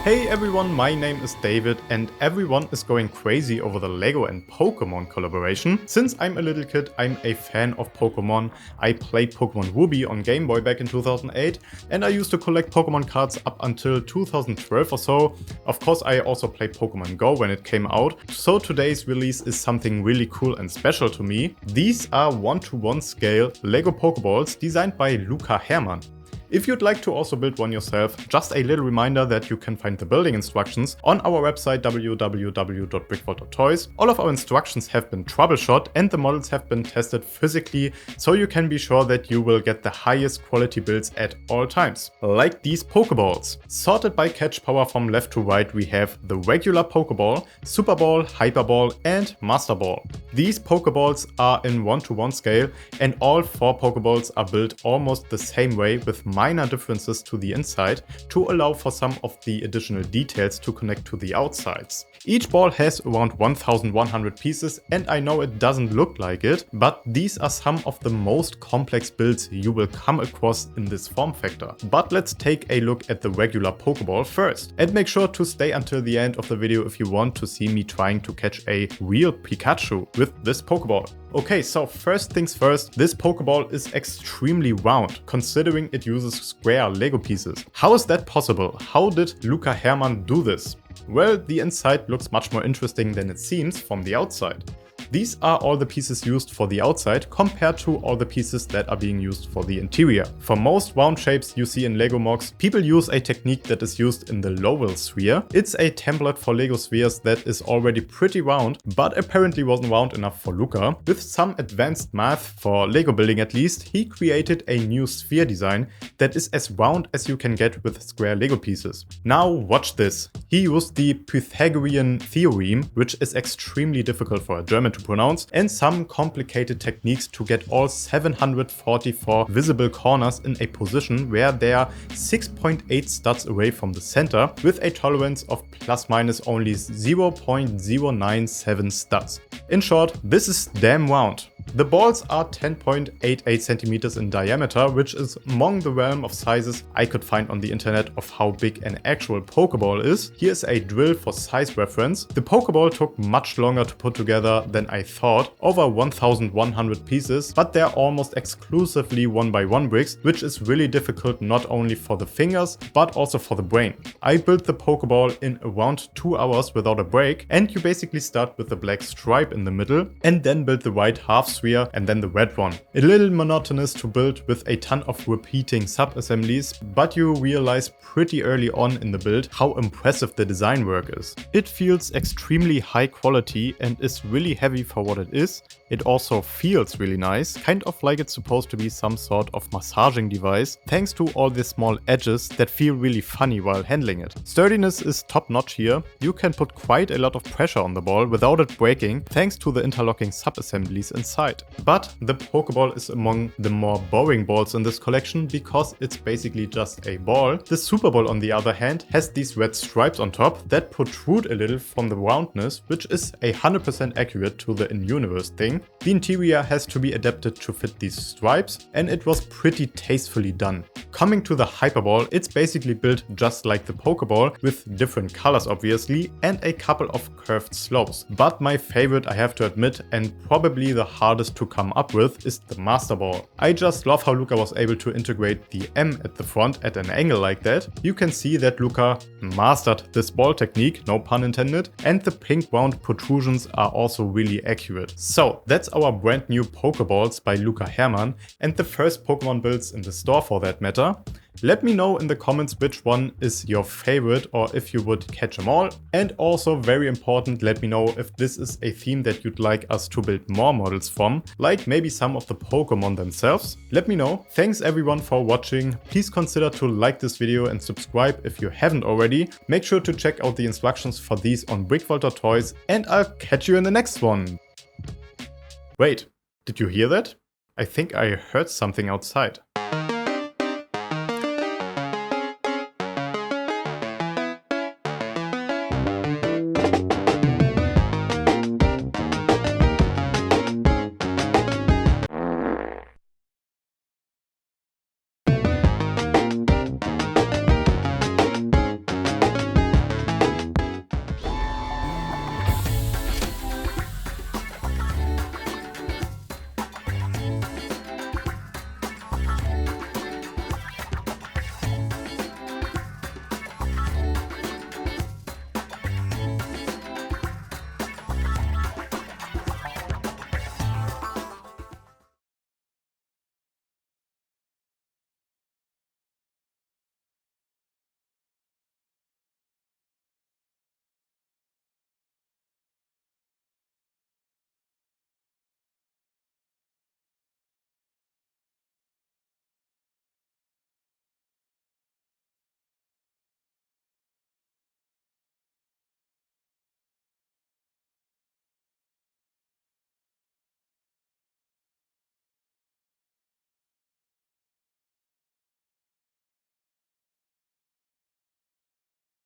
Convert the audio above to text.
Hey everyone, my name is David and everyone is going crazy over the LEGO and Pokemon collaboration. Since I'm a little kid, I'm a fan of Pokemon. I played Pokemon Ruby on Game Boy back in 2008 and I used to collect Pokemon cards up until 2012 or so. Of course, I also played Pokemon Go when it came out, so today's release is something really cool and special to me. These are 1:1 scale LEGO Pokeballs designed by Luca Herrmann. If you'd like to also build one yourself, just a little reminder that you can find the building instructions on our website www.brickvault.toys. All of our instructions have been troubleshot and the models have been tested physically, so you can be sure that you will get the highest quality builds at all times. Like these Pokeballs. Sorted by catch power from left to right, we have the regular Pokéball, Superball, Hyperball and Masterball. These Pokeballs are in 1:1 scale and all 4 Pokeballs are built almost the same way with minor differences to the inside to allow for some of the additional details to connect to the outsides. Each ball has around 1100 pieces and I know it doesn't look like it, but these are some of the most complex builds you will come across in this form factor. But let's take a look at the regular Pokeball first. And make sure to stay until the end of the video if you want to see me trying to catch a real Pikachu with this Pokeball. Okay, so first things first, this Pokeball is extremely round, considering it uses square LEGO pieces. How is that possible? How did Luca Herrmann do this? Well, the inside looks much more interesting than it seems from the outside. These are all the pieces used for the outside compared to all the pieces that are being used for the interior. For most round shapes you see in LEGO MOCS, people use a technique that is used in the Lowell sphere. It's a template for LEGO spheres that is already pretty round, but apparently wasn't round enough for Luca. With some advanced math, for LEGO building at least, he created a new sphere design that is as round as you can get with square LEGO pieces. Now watch this. He used the Pythagorean theorem, which is extremely difficult for a German to pronounce, and some complicated techniques to get all 744 visible corners in a position where they are 6.8 studs away from the center, with a tolerance of plus minus only 0.097 studs. In short, this is damn round. The balls are 10.88 centimeters in diameter, which is among the realm of sizes I could find on the internet of how big an actual Pokeball is. Here's a drill for size reference. The Pokeball took much longer to put together than I thought, over 1100 pieces, but they're almost exclusively 1x1 bricks, which is really difficult not only for the fingers, but also for the brain. I built the Pokeball in around 2 hours without a break, and you basically start with the black stripe in the middle, and then build the white half sphere and then the red one. A little monotonous to build with a ton of repeating sub-assemblies, but you realize pretty early on in the build how impressive the design work is. It feels extremely high quality and is really heavy for what it is. It also feels really nice, kind of like it's supposed to be some sort of massaging device, thanks to all the small edges that feel really funny while handling it. Sturdiness is top notch here. You can put quite a lot of pressure on the ball without it breaking, thanks to the interlocking sub-assemblies inside. But the Pokeball is among the more boring balls in this collection because it's basically just a ball. The Superball, on the other hand, has these red stripes on top that protrude a little from the roundness, which is 100% accurate to the in-universe thing. The interior has to be adapted to fit these stripes, and it was pretty tastefully done. Coming to the Hyperball, it's basically built just like the Pokeball, with different colors obviously, and a couple of curved slopes. But my favorite, I have to admit, and probably the hardest to come up with, is the Masterball. I just love how Luca was able to integrate the M at the front at an angle like that. You can see that Luca mastered this ball technique, no pun intended, and the pink round protrusions are also really accurate. So that's our brand new Pokeballs by Luca Herrmann, and the first Pokemon builds in the store for that matter. Let me know in the comments which one is your favorite or if you would catch them all. And also, very important, let me know if this is a theme that you'd like us to build more models from, like maybe some of the Pokemon themselves. Let me know. Thanks everyone for watching. Please consider to like this video and subscribe if you haven't already. Make sure to check out the instructions for these on BrickVault.toys, and I'll catch you in the next one. Wait, did you hear that? I think I heard something outside.